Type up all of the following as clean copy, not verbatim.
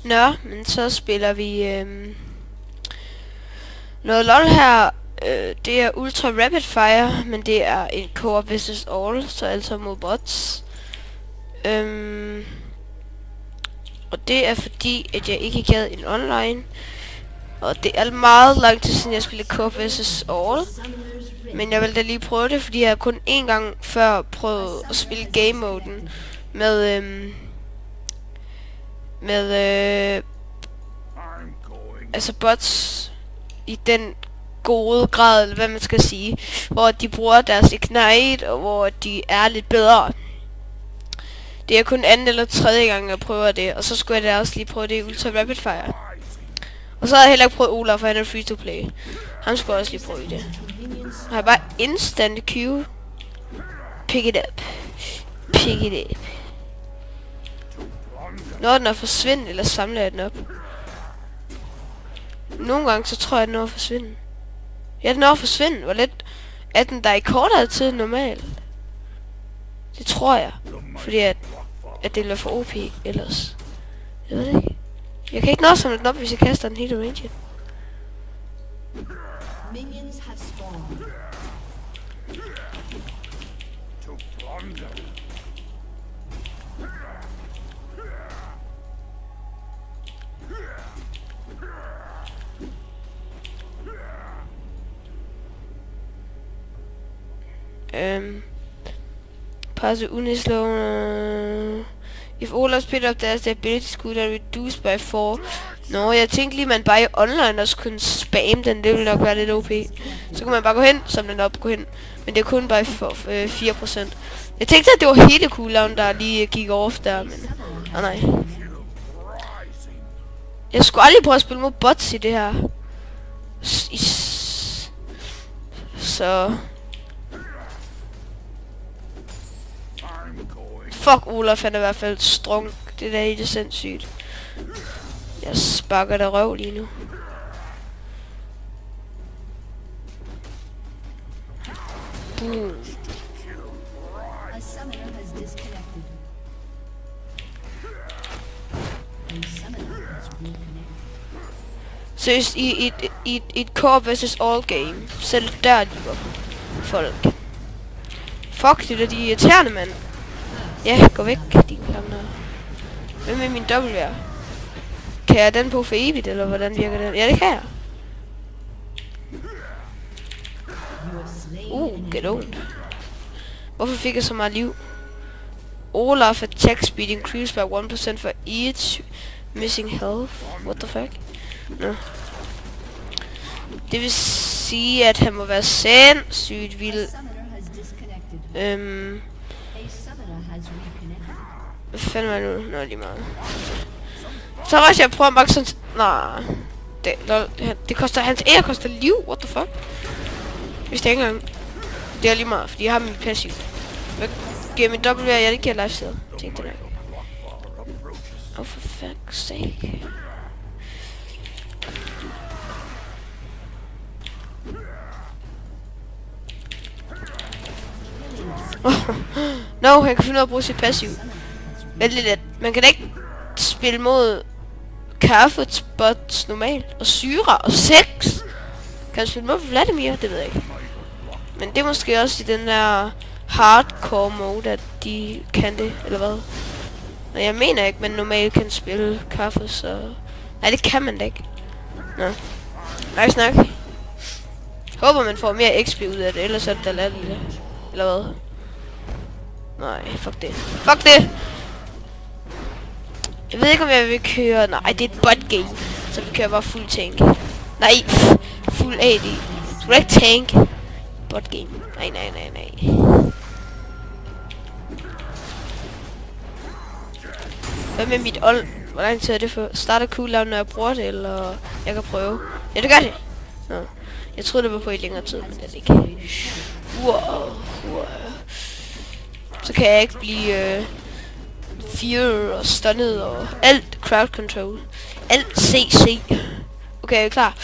Nå, men så spiller vi noget LOL her. Det er Ultra Rapid Fire, men det er en co-op vs all, så altså mod bots. Og det er fordi, at jeg ikke gad en online. Og det er meget lang tid siden jeg spillede co-op vs all. Men jeg vil da lige prøve det, fordi jeg har kun én gang før prøvet at spille game moden med altså bots i den gode grad, eller hvad man skal sige, hvor de bruger deres Ignite, og hvor de er lidt bedre. Det er kun anden eller tredje gang jeg prøver det, og så skulle jeg da også lige prøve det i Ultra Rapid Fire. Og så har jeg heller ikke prøvet Olaf, for han er free to play. Han skulle også lige prøve det. Jeg har bare instant Q. Pick it up. Pick it up. Når den er forsvinde, eller samler jeg den op. Nogle gange så tror jeg, den er at forsvinde. Ja, den er at forsvinde. Hvor lidt er den der i kortere tid normalt? Det tror jeg. Fordi at det bliver for OP ellers. Jeg ved det ikke. Jeg kan ikke nå samle den op, hvis jeg kaster den helt range. Passive Unislow. If Olaf speed up there's the ability scooter reduced by 4. Nå, jeg tænkte lige, man bare i online også kunne spamme den. Det ville nok være lidt OP. Så kunne man bare gå hen, samle den op, gå hen. Men det er kun bare for 4%. Jeg tænkte, at det var hele cooldown, der lige gik off der, men... nej. Jeg skulle aldrig prøve at spille mod bots i det her. Så... Fuck, Olaf, han er i hvert fald strong. Det der er helt sindssygt. Jeg sparker der røv lige nu. Boom. Seriøst, i et co-op vs all game. Selv der lyver folk. Fuck, det der, de irriterende, mand. Ja, gå væk, din klammer. Hvem med min WR? Kan jeg den på for evigt, eller hvordan virker den? Ja, det kan jeg. Get owned. Hvorfor fik jeg så meget liv? Olaf attack speed increased by 1% for each missing health. What the fuck? No. Det vil sige, at han må være sindssygt vild. Hvad fanden var det nu? Nå, lige meget. Så også jeg prøver at makke sådan... Nej. Det koster... Hans ære koster liv. What the fuck? Hvis det ikke engang... Det er lige meget, fordi jeg har min passiv. Hvad giver min WR? Jeg ikke giver lifesteal. Tænk det der. Oh, for fuck's sake. No, han kan finde ud af at bruge sit passiv. Vent lidt, man kan da ikke spille mod kaffebots normalt, og syre, og sex. Kan han spille mod Vladimir? Det ved jeg ikke. Men det er måske også i den der hardcore mode, at de kan det, eller hvad? Og jeg mener ikke, man normalt kan spille kaffe, så... Nej, det kan man da ikke. Nå. Nej, snak. Håber man får mere XP ud af det, ellers er det da latterligt. Eller hvad? Nej, fuck det. Fuck det! Jeg ved ikke, om jeg vil køre... Nej, det er et bot game. Så vi kører bare fuld tank. Nej, fuld AD. Skal ikke tank? Bot game. Nej. Hvad med mit old? Hvor lang tid er det for? Starter cooldown, når jeg bruger det, eller... Jeg kan prøve. Ja, det gør det. Nå. Jeg troede, det var på i længere tid, men det er det ikke. Wow. Så kan jeg ikke blive... fear og stunnet og alt crowd control. Alt CC. Okay, er I klar?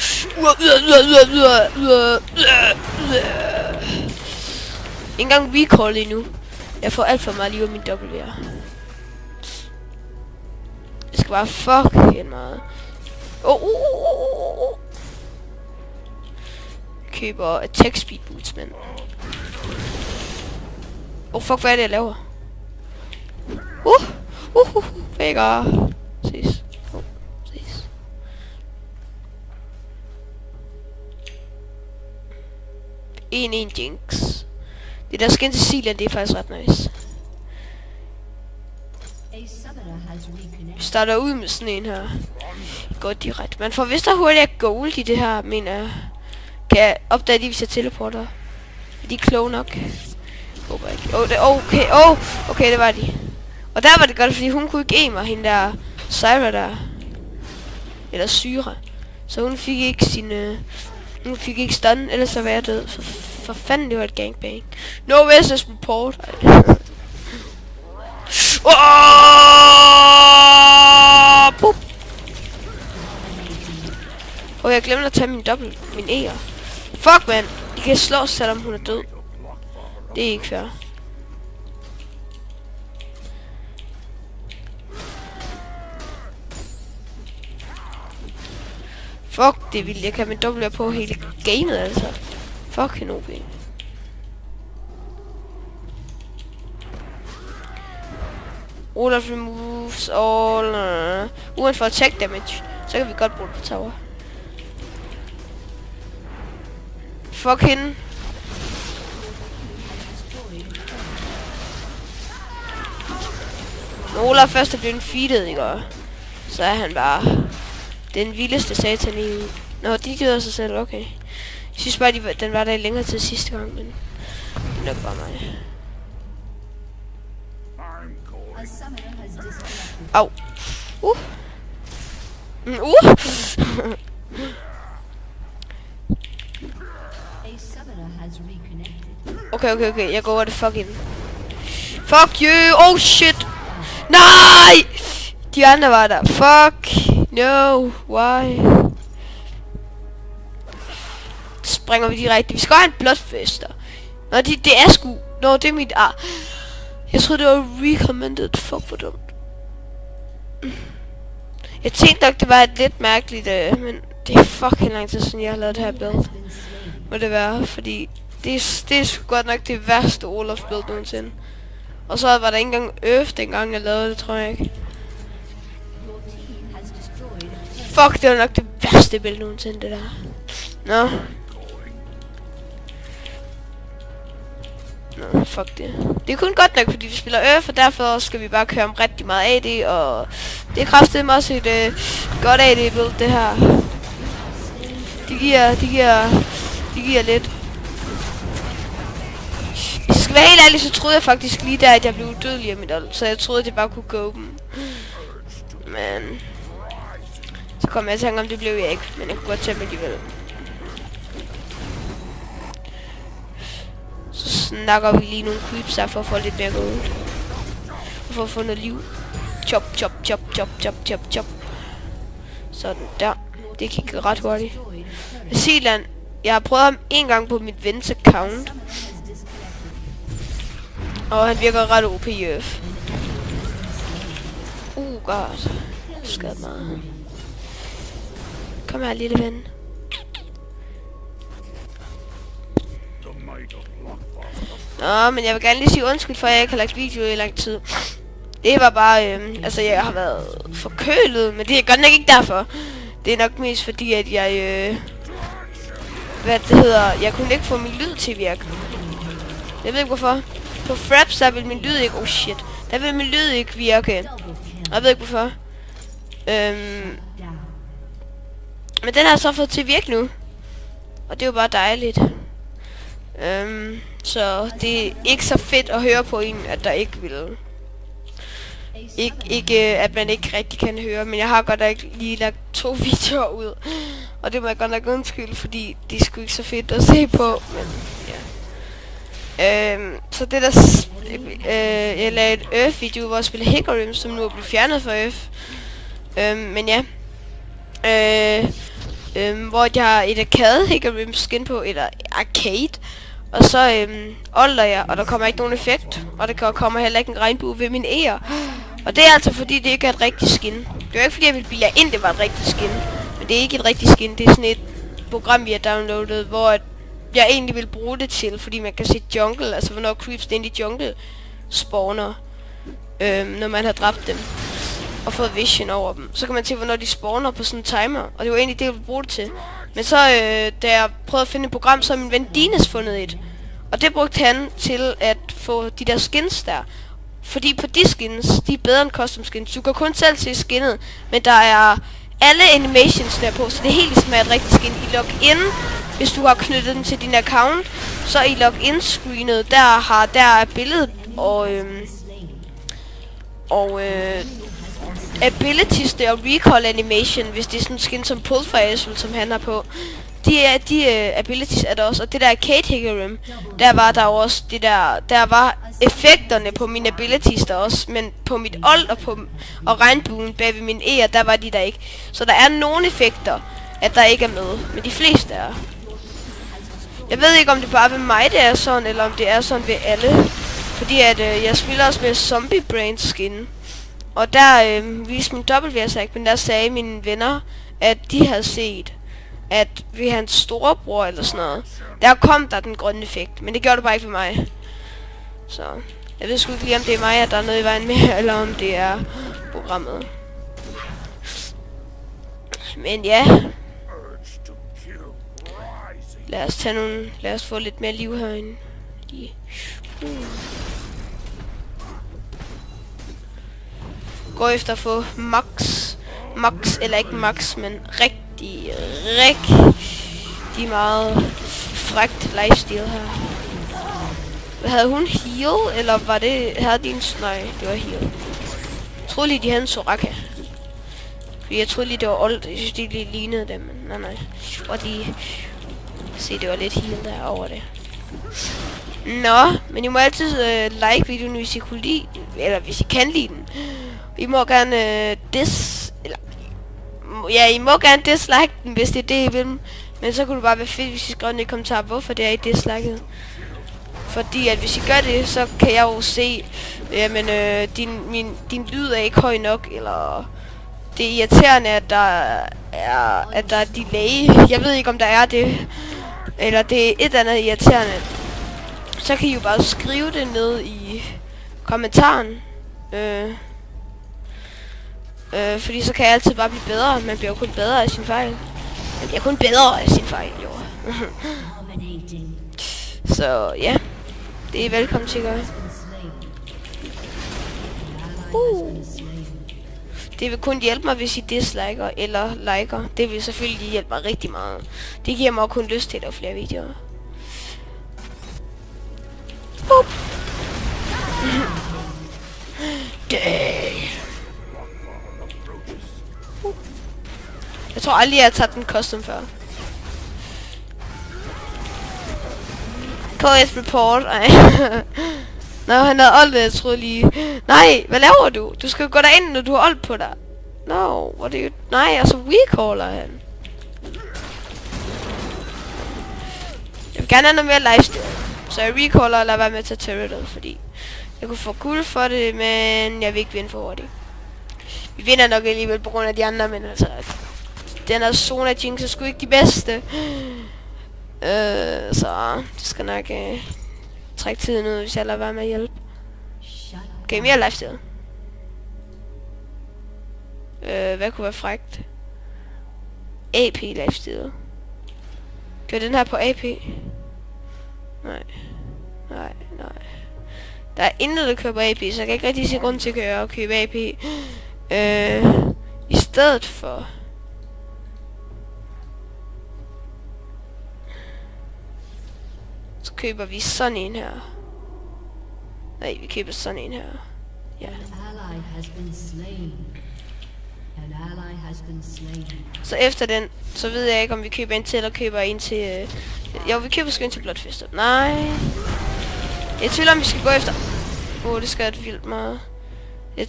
Ikke engang recall endnu. Jeg får alt for meget liv af min WR. skal bare fucking meget. Køber attack speed boots, mand. Fuck, hvad er det, jeg laver? Vækker. Ses. Ses. En Jinx. Det der skin til Sealand, det er faktisk ret nice. Vi starter ud med sådan en her. Går direkte. Man får vist hurtigere gold i det her, mener jeg. Kan jeg opdage de, hvis jeg teleporter? Er de kloge nok? Håber ikke. Okay, det var de. Og der var det godt, fordi hun kunne ikke give mig hende der Syra der. Eller Syra. Så hun fik ikke sin... hun fik ikke stun, ellers så var jeg død. For fanden, det var et gangbang. No business report. Jeg glemte at tage min E'er. Fuck, man. De kan slås, selvom hun er død. Det er ikke fair. Fuck, det er vildt. Jeg kan med W på hele gamet, altså. Fucking OP. Olaf removes all... uden for attack damage, så kan vi godt bruge det på tower. Fuck hende. Når Olaf først er blevet feedet, ikke? Så er han bare den vildeste satan i... Nå, de døde sig selv, okay. Jeg synes bare, den var der i længere tid sidste gang, men... nok bare mig. Au. Okay, jeg går over det fucking. Fuck you! Oh shit! Nej! De andre var der. Fuck! No! Why? Springer vi direkte. Vi skal have en bloodfester. Nå, det er sgu... Nå, det er mit... Jeg troede, det var recommended. Fuck, hvor dumt. Jeg tænkte nok, det var et lidt mærkeligt... men det er fucking lang tid siden, jeg har lavet det her build. Må det være, fordi... Det er sgu godt nok det værste Olaf build nogensinde. Og så var der ikke engang dengang jeg lavede det, tror jeg ikke. Fuck, det var nok det værste build nogensinde, det der. Nå. Nå, fuck det. Det er kun godt nok, fordi vi spiller og derfor skal vi bare køre om rigtig meget AD, og det er kraftedeme også et godt AD build, det her. Det giver lidt. Hvis jeg skal være helt ærlig, så troede jeg faktisk lige der, at jeg blev udødelig af mit ult, så jeg troede, at det bare kunne gå dem. Men... så kom jeg til at tænke, om det blev jeg ikke, men jeg kunne godt tage mig alligevel. Så snakker vi lige nogle creeps her for at få lidt mere gold. Og for at få noget liv. Chop. Sådan der. Det gik ret hurtigt. Sealand. Jeg har prøvet ham en gang på mit vens account. Og han virker ret OP i øf. God. Skadet meget. Kom her, lille ven. Nå, men jeg vil gerne lige sige undskyld for, at jeg ikke har lagt video i lang tid. Det var bare, altså jeg har været forkølet, men det er godt nok ikke derfor. Det er nok mest fordi, at jeg, hvad det hedder, jeg kunne ikke få min lyd til at virke. Jeg ved ikke hvorfor. På Fraps, der vil min lyd ikke, der vil min lyd ikke virke. Jeg ved ikke hvorfor. Men den har så fået til at virke nu. Og det er jo bare dejligt. Så det er ikke så fedt at høre på en, at der ikke vil. Ikke at man ikke rigtig kan høre, men jeg har godt nok lige lagt 2 videoer ud. Og det må jeg godt nok undskylde, fordi det er sgu ikke så fedt at se på. Men ja. Så det der... jeg lavede et Earth-video, hvor jeg spiller Hecarim, som nu er blevet fjernet fra Earth. Men ja. Hvor jeg har et arcade Hecarim skin på, eller arcade. Og så ulter jeg, og der kommer ikke nogen effekt. Og der kommer heller ikke en regnbue ved min E'er. Og det er altså fordi det ikke er et rigtigt skin. Det er ikke fordi jeg vil bilde jer ind, det var et rigtigt skin. Men det er ikke et rigtigt skin. Det er sådan et program vi har downloadet, hvor jeg egentlig vil bruge det til, fordi man kan se jungle, altså hvornår creeps ind i jungle spawner, når man har dræbt dem og fået vision over dem. Så kan man se hvornår de spawner på sådan en timer, og det var egentlig det jeg ville bruge det til. Men så da jeg prøvede at finde et program, så har min ven Dines fundet et. Og det brugte han til at få de der skins der. Fordi på de skins, de er bedre end custom skins. Du kan kun selv se skinnet, men der er alle animations der på, så det er helt ligesom et rigtigt skin. I login, hvis du har knyttet den til din account, så i login screenet, der er billedet og abilities der og recall animation, hvis det er sådan en skin som Pulfire, som han har på. De abilities er der også, og det der arcade hickory, der var der også det der var effekterne på mine abilities der også, men på mit ult og regnbuen bag ved min E'er, der var de der ikke. Så der er nogle effekter, at der ikke er med, men de fleste er. Jeg ved ikke om det bare ved mig det er sådan, eller om det er sådan ved alle. Fordi at jeg spiller også med Zombie Brain skin. Og der viste min WSAC, men der sagde mine venner, at de havde set, at ved hans storebror eller sådan noget, der kom der den grønne effekt, men det gjorde det bare ikke for mig. Så jeg ved sgu ikke lige om det er mig, at der er noget i vejen med, eller om det er programmet. Men ja, lad os få lidt mere liv herinde. Gå efter at få max, eller ikke max, men rigtig meget frækt lifestyle her. Havde hun heal, eller var det, havde de en, nej, det var heal. Jeg troede lige, de havde en Soraka. Fordi jeg troede lige, det var old, jeg synes, de lige lignede dem, men nej. Og de, se, det var lidt heal der over det. Nå, men I må altid like videoen, hvis I kunne lide, eller hvis I kan lide den. I må gerne I må gerne dislike den, hvis det er det, I vil. Men så kunne det bare være fedt, hvis I skrev ned i kommentarer, hvorfor det er I disliket. Fordi at hvis I gør det, så kan jeg jo se, jamen din lyd er ikke høj nok, eller det er irriterende, at der er delay. Jeg ved ikke, om der er det, eller det er et andet irriterende. Så kan I jo bare skrive det ned i kommentaren. Fordi så kan jeg altid bare blive bedre. Man bliver jo kun bedre af sin fejl. Man bliver kun bedre af sin fejl, jo. Så ja, det er velkommen til at gøre. Det vil kun hjælpe mig, hvis I disliker eller liker. Det vil selvfølgelig hjælpe mig rigtig meget. Det giver mig kun lyst til at lave flere videoer. Jeg tror aldrig, jeg har taget den custom før. KS report. Ej. Nå, han havde ult, jeg troede lige. Nej, hvad laver du? Du skal gå derind, når du har ult på dig. No, what do you... Nej, altså recaller han. Jeg vil gerne have noget mere lifestyle. Så jeg recaller og lader være med at tage turret, fordi jeg kunne få guld for det, men jeg vil ikke vinde for hurtigt. Vi vinder nok alligevel på grund af de andre, men altså... Den her zone af Jinx er sgu ikke de bedste. Så det skal nok trække tiden ud, hvis jeg lader være med at hjælpe. Okay, mere lifestyle. Hvad kunne være frækt? AP lifestyle. Gør den her på AP? Nej. Der er intet, der kører på AP, så jeg kan ikke rigtig se grund til at købe AP. I stedet for... Så køber vi sådan en her. Nej, vi køber sådan en her. Ja. Så efter den, så ved jeg ikke, om vi køber en til, eller køber en til... Jo, vi køber sgu en til Bloodfester. Nej. Jeg tvivler, om vi skal gå efter... det skal jeg vildt meget. Jeg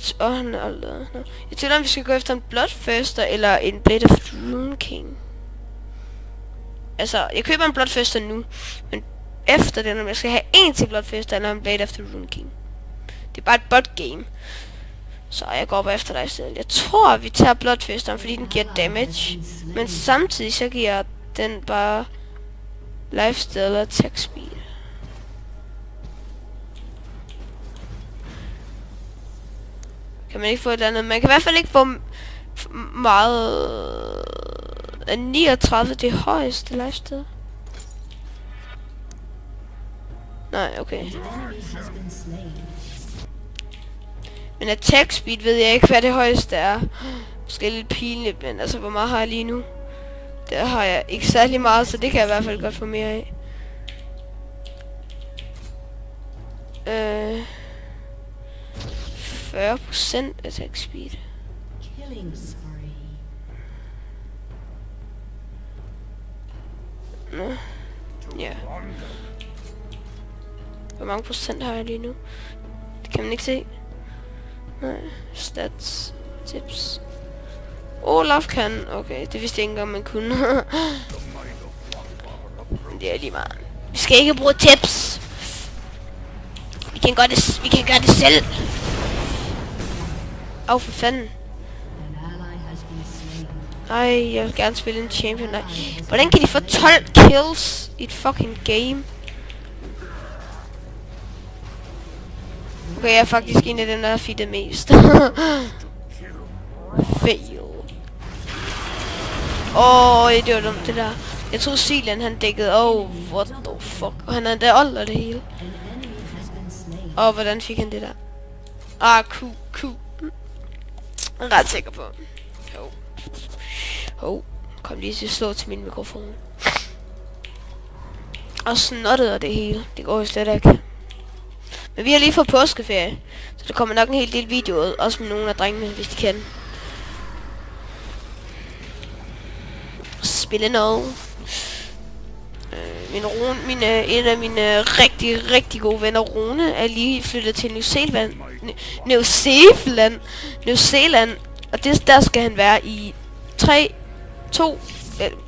tvivler, om vi skal gå efter en Bloodfester, eller en Blade of the Rune King. Altså, jeg køber en Bloodfester nu, men efter den, om jeg skal have en til Bloodfester, eller en Blade of the Rune King. Det er bare et bot game. Så jeg går op efter dig i stedet. Jeg tror, vi tager Bloodfisteren, fordi den giver damage. Men samtidig så giver den bare lifesteal og attack speed. Kan man ikke få et eller andet? Man kan i hvert fald ikke få meget... 39 det højeste lifesteal. Nej, okay. Men attack speed ved jeg ikke, hvad det højeste er. Måske lidt pinligt, men altså, hvor meget har jeg lige nu? Der har jeg ikke særlig meget, så det kan jeg i hvert fald godt få mere af. 40% attack speed. Nå. Ja. Hvor mange procent har jeg lige nu? Det kan man ikke se. Nej. Stats. Tips. Olaf kan. Okay, det vidste jeg ikke engang, man kunne. Det er lige meget. Vi skal ikke bruge tips. Vi kan gøre det selv. Åh, for fanden. Ej, jeg vil gerne spille en champion. Nej. Hvordan kan de få 12 kills i et fucking game? Okay, jeg er faktisk en af dem, der har feedet mest. Fail. Det var dumt, det der. Jeg troede Silan, han dækkede. What the fuck. Og han havde da uld og det hele. Hvordan fik han det der? Q. Jeg er ret sikker på. Kom lige til at slå til min mikrofon. Og snottet og det hele. Det går jo slet ikke. Men vi har lige fået påskeferie. Så der kommer nok en hel del videoer. Også med nogle af drengene, hvis de kan. Spille noget. En af mine rigtig gode venner, Rune, er lige flyttet til New Zealand. Og der skal han være i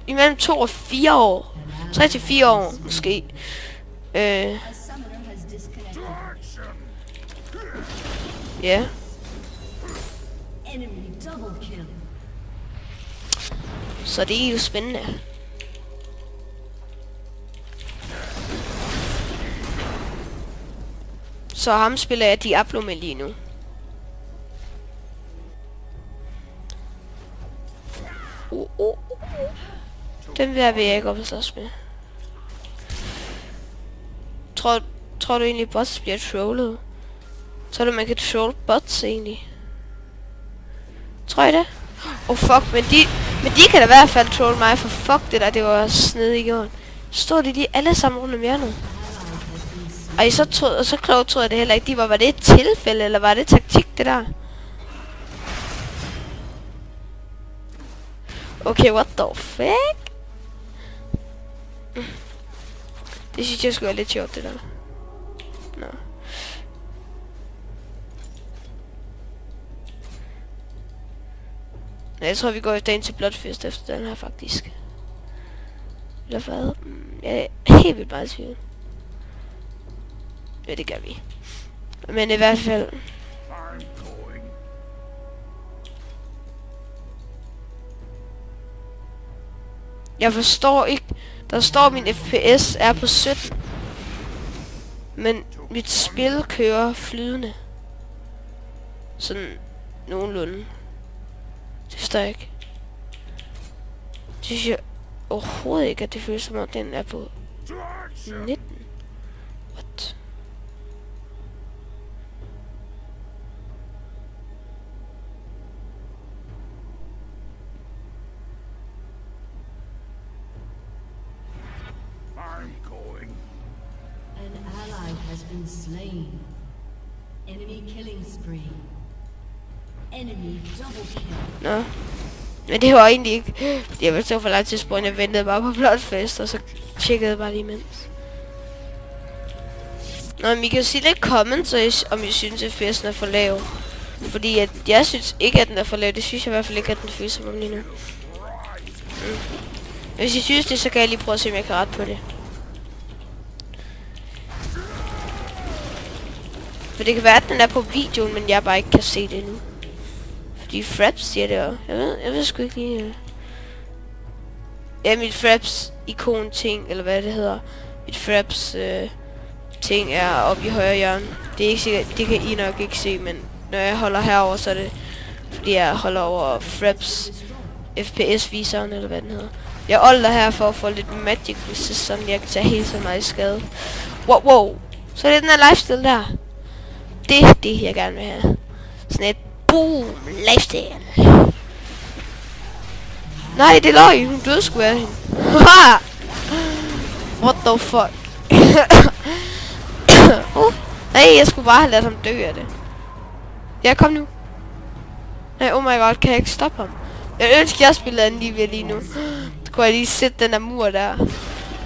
imellem 2 og 4 år. 3 til 4 år, måske. Ja. Så det er jo spændende. Så ham spiller jeg Diablo med lige nu. Den vil jeg ikke op at slås med. Tror du egentlig bots bliver trollet? Tror du man kan troll bots egentlig? Tror I det? Fuck, men de kan da i hvert fald troll mig, for fuck det der, det var snedigt gjort. Står de alle sammen rundt om hjørnet? Og så klogt troede jeg det heller ikke. Var det et tilfælde, eller var det taktik, det der? Okay, what the fuck? Det synes jeg skulle være lidt sjovt, det der. Nå. Jeg tror, vi går efter ind til Bloodfist efter den her, faktisk. Eller hvad? Jeg er helt vildt meget i tvivl. Ja, det gør vi. Men i hvert fald... Jeg forstår ikke... Der står, min FPS er på 17. Men mit spil kører flydende. Sådan nogenlunde. Det forstår jeg ikke. Det synes jeg overhovedet ikke, at det føles som om den er på 19. What? An ally has been slain. Enemy killing spree. Enemy double kill. Nå. Men det var egentlig ikke... Jeg ville så for lang tid spawn. Jeg ventede bare på Bloodfist, og så tjekkede jeg bare lige imens. Nå, men I kan jo sige lidt comments, om I synes, at FPS'en er for lav. Fordi jeg synes ikke, at den er for lav. Det synes jeg i hvert fald ikke, at den føles som om lige nu. Hvis I synes det, så kan jeg lige prøve at se, om jeg kan rette på det. For det kan være, at den er på videoen, men jeg bare ikke kan se det nu. Fordi Fraps siger det også. Jeg ved sgu ikke lige... Ja, mit Fraps ikon ting, eller hvad det hedder. Mit Fraps ting er oppe i højre hjørne. Det er ikke sikkert, det kan I nok ikke se, men når jeg holder herover, så er det fordi jeg holder over Fraps FPS-viseren, eller hvad den hedder. Jeg holder her for at få lidt magic resist, så jeg kan tage helt så meget skade. Wow. Så det er den her lifestyle der. Det er det, jeg gerne vil have. Sådan et boom lifestyle. Nej, det er løg. Hun døde sgu af hende. What the fuck? Nej, jeg skulle bare have ladet ham dø af det. Ja, kom nu. Nej, oh my god, kan jeg ikke stoppe ham? Jeg ønsker, jeg spillede anden lige nu. Så kunne jeg lige sætte den der mur der.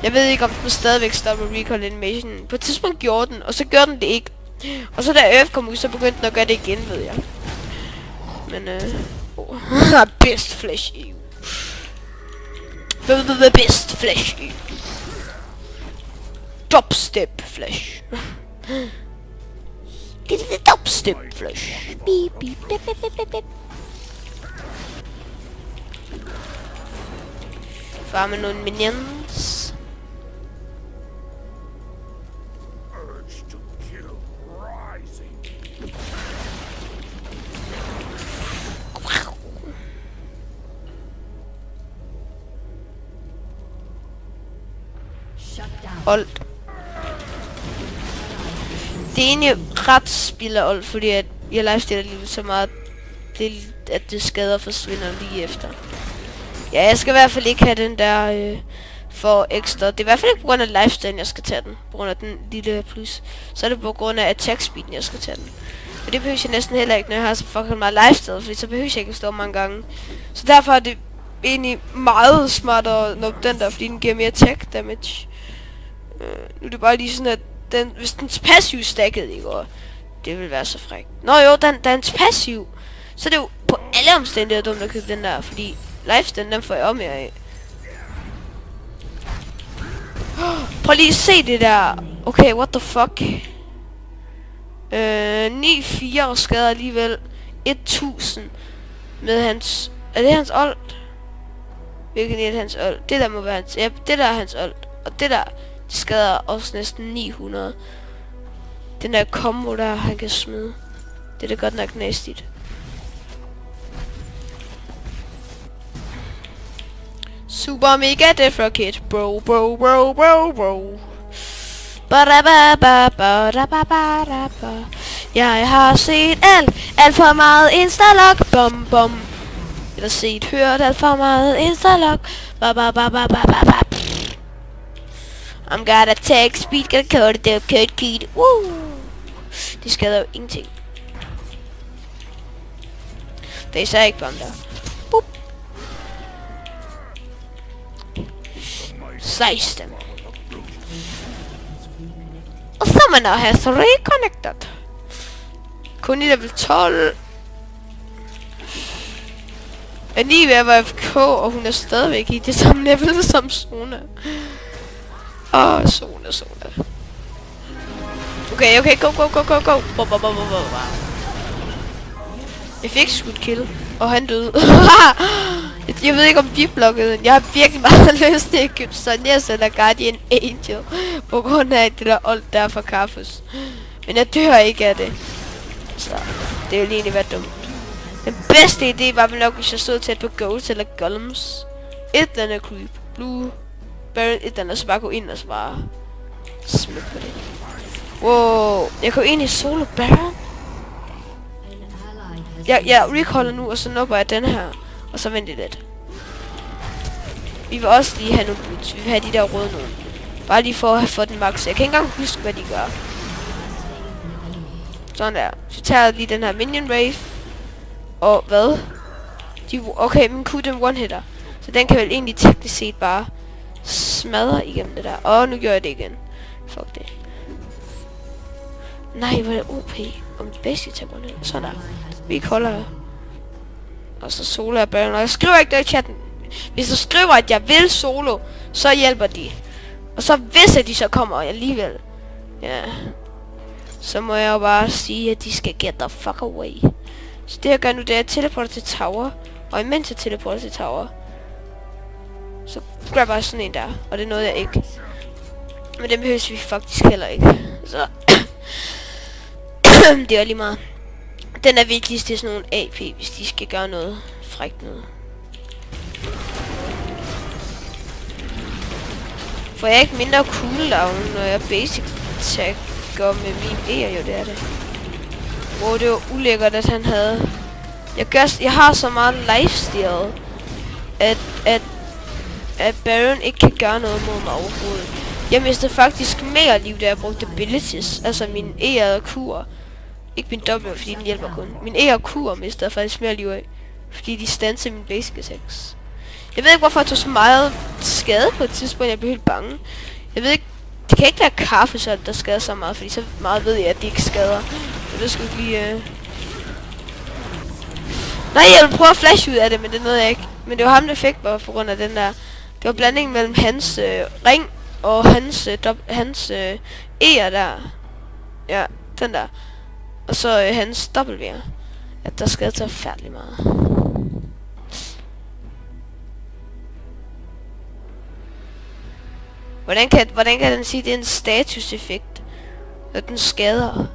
Jeg ved ikke, om den stadigvæk stopper recall animation. På et tidspunkt gjorde den, og så gjorde den det ikke. Og så da Earth kom ud, så begyndte den at gøre det igen, ved jeg. Men best flash EU. Best flash EU. Dubstep flash. Det er dubstep flash. Beep beep beep beep beep beep. Farme nogle minions. Old. Det er egentlig ret spiller old, fordi at jeg lifestiller livet så meget, at det skader forsvinder lige efter. Ja, jeg skal i hvert fald ikke have den der for ekstra. Det er i hvert fald ikke på grund af lifestyle, jeg skal tage den. På grund af den lille plus. Så er det på grund af attack speeden, jeg skal tage den. Og det behøver jeg næsten heller ikke, når jeg har så fucking meget lifestyle, fordi så behøver jeg ikke at stå mange gange. Så derfor er det egentlig meget smartere når den der, fordi den giver mere attack damage. Nu er det bare lige sådan, at hvis dens passiv stackede i går, det vil være så frækt. Nå jo, dens passiv, så er det jo på alle omstændigheder dumt at købe den der, fordi lifestyle, den får jeg også mere af. Prøv lige at se det der. Okay, what the fuck. 9-4 og skader alligevel 1000 med hans... Er det hans ult? Hvilken er hans ult? Det der må være hans... Ja, det der er hans ult. Og det der, de skader også næsten 900. Den der combo der, han kan smide. Det er da godt nok næstigt. Super mega defrokit, bro. Jeg har set alt for meget Instalog, bom. Eller hørt alt for meget Instalog, I'm gonna attack speed, gonna code it, code key, woo. Det skader jo ingenting. Det er så ikke bom der. 16. Og someone now has reconnected. Kun i level 12. Er lige ved at være FK, og hun er stadigvæk i det samme level som Sona. Sona. Okay, go. Jeg fik skudt kill, og han døde. Jeg ved ikke om vi blokkede den. Jeg har virkelig meget lyst til at købe Sonjas eller Guardian Angel på grund af det der ult der for Karfus. Men jeg dør ikke af det. Så det ville egentlig være dumt. Den bedste idé var vel nok, hvis jeg stod tæt på Ghost eller Golems. Et eller andet creep. Blue. Baron, et eller andet, så bare gå ind og så bare smuk på det. Wow. Jeg går ind i solo Baron. Jeg recaller nu, og så nupper jeg den her. Og så venter lidt. Vi vil også lige have nogle boots. Vi vil have de der røde nogle. Bare lige for at få den max. Jeg kan ikke engang huske, hvad de gør. Sådan der. Så tager jeg lige den her minion wave. Og hvad? Okay, min Q den one-hitter. Så den kan vel egentlig teknisk set bare smadre igennem det der. Nu gør jeg det igen. Fuck det. Nej, hvor er det OP. Om det bedste tager one-hitter. Sådan der. Vi kolder. Og så solo jeg Baron. Og jeg skriver ikke der i chatten. Hvis du skriver, at jeg vil solo, så hjælper de. Og så hvis de så kommer alligevel. Ja. Så må jeg jo bare sige, at de skal get the fuck away. Så det jeg gør nu, det er at teleporter til tower. Og imens jeg teleporter til tower, så grabber jeg sådan en der. Og det nåede jeg ikke. Men den behøves vi faktisk heller ikke. Så det er lige meget. Den er vigtigst til sådan nogle AP, hvis de skal gøre noget frækt noget. For jeg er ikke mindre cooldown, når jeg basic attacker med min E, jo det er det. Hvor det var ulækkert, at han havde. Jeg har så meget lifesteal, at Baron ikke kan gøre noget mod mig overhovedet. Jeg mistede faktisk mere liv, da jeg brugte abilities. Altså min E og kur. Ikke min W, fordi den hjælper kun. Min E og kur mistede jeg faktisk mere liv af. Fordi de stansede min basic attacks. Jeg ved ikke, hvorfor jeg tog så meget skade på et tidspunkt. Jeg blev helt bange. Jeg ved ikke. Det kan ikke være kaffe, så der skader så meget. Fordi så meget ved jeg, at det ikke skader. Så det skulle ikke lige... Nej, jeg vil prøve at flash ud af det, men det nåede jeg ikke. Men det var ham, der fik bare på grund af den der... Det var blandingen mellem hans ring og hans E'er der. Ja, den der. Og så hans W'er. At der skadede så forfærdeligt meget. Hvordan kan den sige, at det er en status-effekt, når den skader?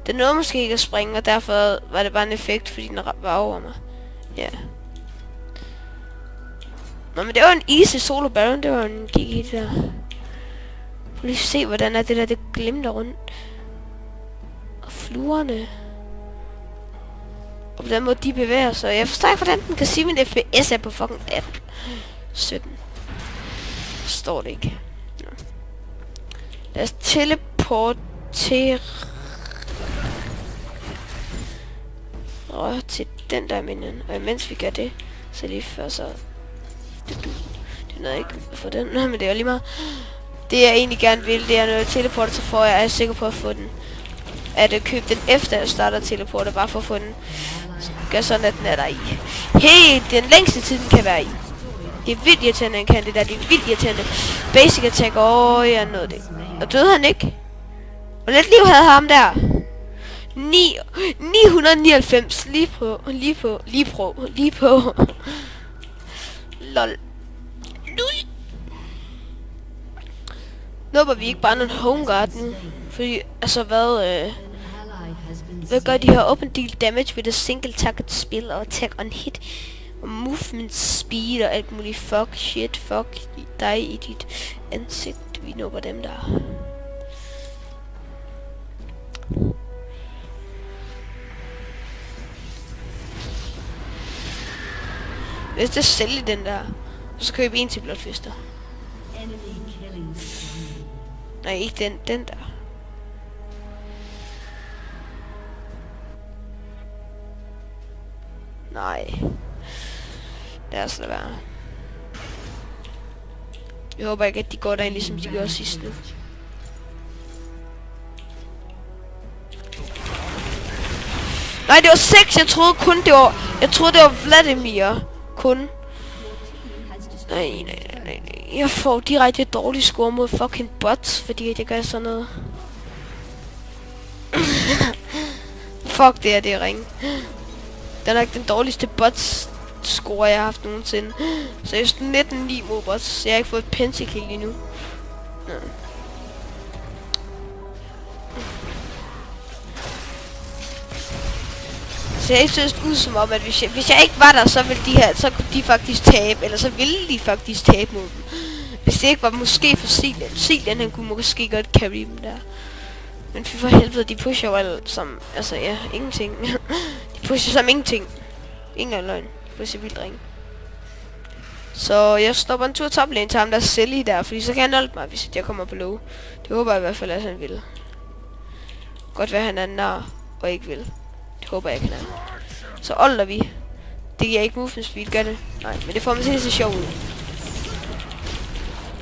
Den nåede måske ikke at springe, og derfor var det bare en effekt, fordi den var over mig. Ja. Nå, men det var en easy solo Baron, det var en GG der. Prøv lige se, hvordan er det der, det glimter rundt. Og fluerne. Og på den måde, de bevæger sig. Jeg forstår ikke, hvordan den kan sige, min FPS er på fucking 18. 17. Står det ikke. Nå. Lad os teleportere til den der minion. Og imens vi gør det, så lige før så... Det er ikke for den, men det er lige meget. Det jeg egentlig gerne vil, det er, når jeg teleporter til for, jeg er sikker på at få den. At købe den efter jeg starter teleporter, bare for at få den. Gør sådan, at den er der i. Hey, den længste tid den kan være i. Det er vildt irriterende, han kan det der. Det er vildt irriterende. Basic attack, jeg nåede det. Og døde han ikke? Hvor lidt liv havde ham der? 999. Lige på. Lol. Nu var vi ikke bare nogen homeguard nu. Fordi, altså hvad gør de her open deal damage with a single target spell og attack on hit? Og movement speed og alt muligt fuck shit, fuck dig i dit ansigt. Vi når på dem der. Lad os sælge den der. Så købe en til Bloodfister. Nej, ikke den der. Nej. Lad os lade være. Jeg håber ikke, at de går derind, ligesom de gjorde sidst nu. Nej, det var 6. Jeg troede det var Vladimir. Kun. Nej. Jeg får direkte dårlig score mod fucking bots, fordi jeg gør sådan noget. Fuck det er ring. Det er nok den dårligste bots score jeg har haft nogensinde. Så jeg er 19-9 mod bots. Jeg har ikke fået et pentakill endnu. Ja. Så jeg synes ud som om, at hvis jeg ikke var der, så kunne de faktisk tabe, eller så ville de faktisk tabe mod dem. Hvis det ikke var måske for Silen, han kunne måske godt carry dem der. Men fy for helvede, de pusher jo alt som, altså ja, ingenting. De pusher som ingenting. Ingen løgn. De pusher vildt ringe. Så jeg stopper en tur toplane til ham der Selly der, fordi så kan han holde mig, hvis jeg kommer på low. Det håber jeg i hvert fald, at han vil. Godt være, han er nar og ikke vil. Det håber jeg ikke, han er. Så older vi. Det giver ikke movement speed, gør det? Nej, men det får man til at se sjov ud.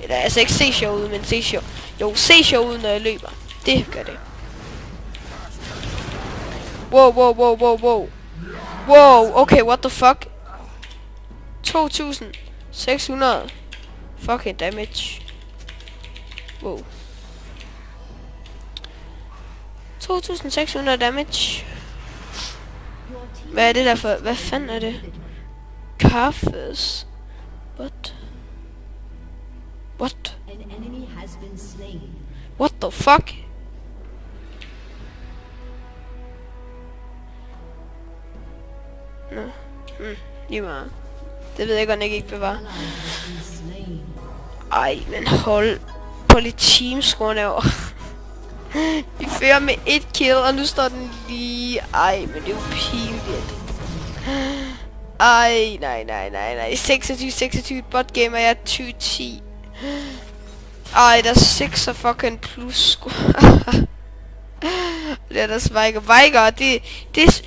Eller altså ikke se sjov ud, men se sjov. Jo, se sjov ud, når jeg løber. Det gør det. Wow, okay, what the fuck? 2600 fucking damage. Wow. 2600 damage. Hvad er det der for? Hvad fanden er det? Kaffes. What? What? An enemy has been slain. What the fuck? Nå. Lige meget. Det ved jeg godt ikke bevare. Ally has been slain. Ej, men hold på lidt teamscoren over. Vi fører med 1 kill, og nu står den lige... Ej, men det er jo pinligt. Ej, nej. 26-26 botgame, og jeg er 20-10. Ej, der er 6 og fucking plus sgu. Det er der Veigar, det er...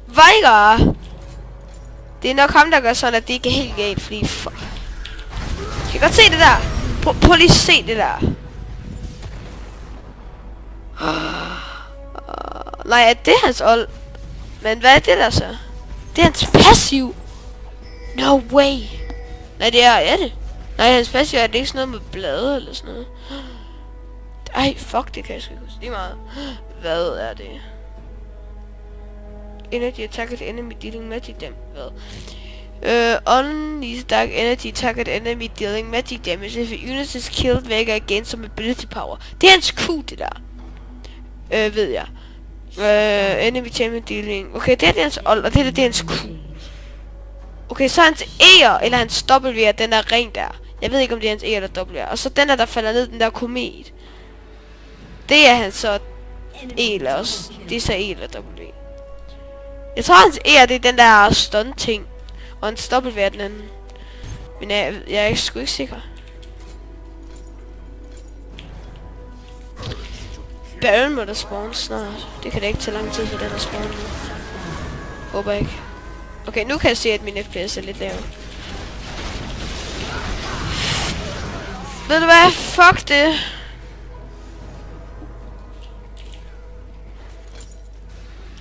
Veigar! Det er nok ham, der gør sådan, at det ikke er helt galt, fordi... Kan I godt se det der? Prøv lige at se det der. Nej, det er hans ult. Men hvad er det der så? Det er hans passiv. No way. Nej, det er det. Nej, hans passiv er det ikke sådan noget med blade eller sådan noget. Ej, fuck, det kan jeg sgu ikke huske. Lige meget. Hvad er det? Energy attack at enemy dealing magic damage. Hvad? Only dark energy attack at enemy dealing magic damage. If a unit is killed, Veigar gains some ability power. Det er hans Q, det der. Ved jeg. Enemy champion dealing. Okay, det er hans ult, og det er hans Q. Okay, så hans E'er, eller hans W, den der ring der. Jeg ved ikke, om det er hans E eller W. Og så den der falder ned, den der komet. Det er hans så E eller også. Det er så E eller W. Jeg tror, hans E det er den der stun ting. Og hans W er den anden. Men jeg er sgu ikke sikker. Baron må der spawn snart. Det kan da ikke tage lang tid for den at spawn nu. Håber ikke. Okay, nu kan jeg se, at min FPS er lidt lav. Ved du hvad? Fuck det.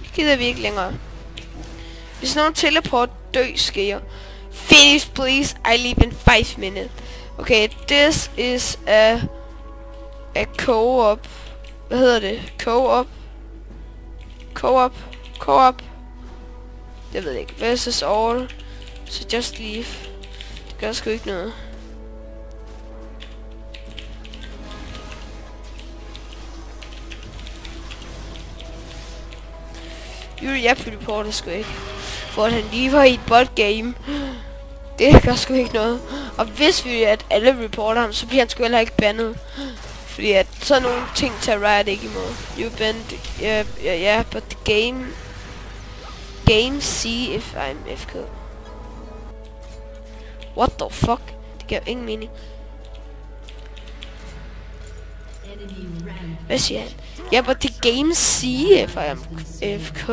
Det gider vi ikke længere. Hvis nogen teleport sker. Finish please, I leave in 5 minutes. Okay, this is a co-op. Hvad hedder det? Co-op. Det ved jeg ikke. Versus all. So just leave. Det gør sgu ikke noget. Yuri reporter sgu ikke. For at han lige var i et bot game. Det gør sgu ikke noget. Og hvis vi at alle reporter ham, så bliver han sgu heller ikke bandet. Fordi at sådan nogle ting tager Riot ikke imod. You banned, yeah, but the game see if I'm FK. What the fuck? Det giver ingen mening. Hvad siger han? Yeah, but the game see if I'm FK.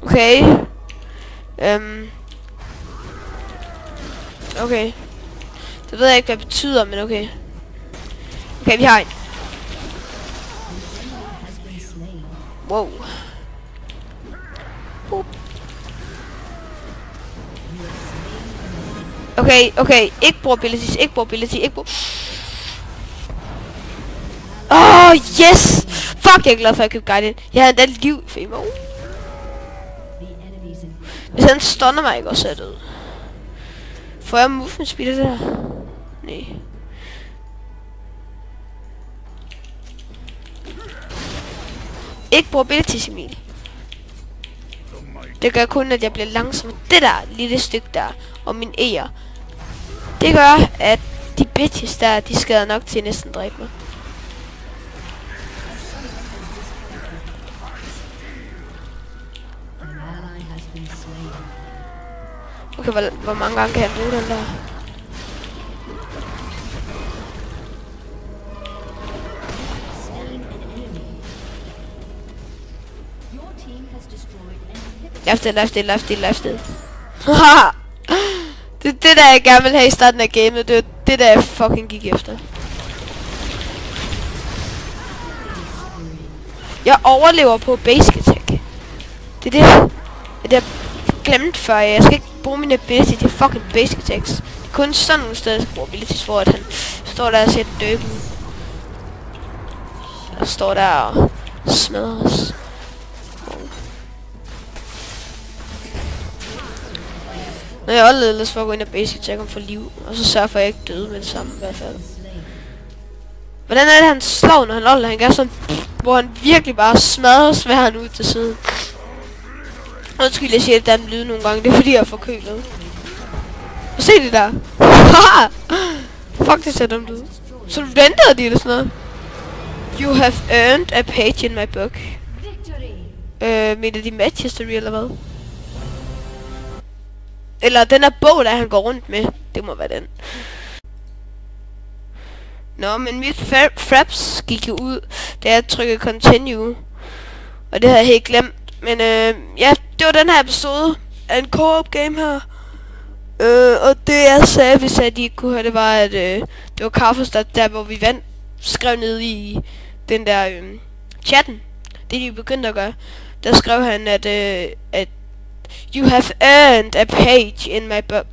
Okay. Okay. Det ved jeg ikke, hvad det betyder, men okay. Okay, vi har en. Wow. Okay. Ikke brug abilities, ikke brug. Oh, yes! Fuck, jeg er glad for, at jeg købte Guardian. Jeg havde endda liv for mig. Hvis han stunner mig, ikke også er død. Får jeg movement speed af det her? Nej. Ikke brug abilities, Emil. Det gør kun, at jeg bliver langsom. Det der lille stykke der, og min E'er. Det gør, at de bitches der, de skader nok til næsten dræbe mig. Okay, hvor mange gange kan jeg bruge den der? Lifesteal. Det der jeg gerne ville have i starten af gamet. Det var det der jeg fucking gik efter. Jeg overlever på basic attack. Det er det jeg glemte før. Jeg skal ikke bruge mine abilities til fucking basic attacks. Det er kun sådan nogle steder, jeg skal bruge abilities for, at han står der og ser døben. Og står der og smadrer os. Når jeg oldede ellers for at gå ind og basic, så jeg kan få liv. Og så sørger for, at jeg ikke døde med det samme i hvert fald. Hvordan er det, han slår, når han older? Han gør sådan, hvor han virkelig bare smadrer sværen ud til siden. Undskyld, jeg siger, at der er en lyd nogle gange. Det er fordi, jeg er forkølet. Og se det der. Fuck, det ser dumt ud. Så du ventede de eller sådan noget? You have earned a page in my book. Mener de match history eller hvad? Eller den der bog, der han går rundt med. Det må være den. Nå, men mit fraps gik jo ud, da jeg trykkede continue. Og det havde jeg helt glemt. Men ja, det var den her episode af en co-op game her. Og det jeg sagde, hvis jeg ikke kunne høre, det var, at det var Karfus, der hvor vi vandt, skrev ned i den der chatten. Det de begyndte at gøre. Der skrev han, at you have earned a page in my book.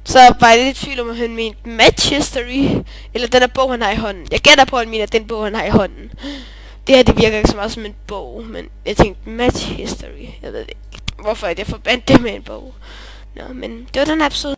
Så var jeg lidt i tvivl om, at han mente match history, eller den der bog, han har i hånden. Jeg gætter på, at han mener den bog, han har i hånden. Det her, det virker ikke så meget som en bog, men jeg tænkte match history. Jeg ved ikke, hvorfor jeg forbandt det med en bog. Nå, men det var den her episode.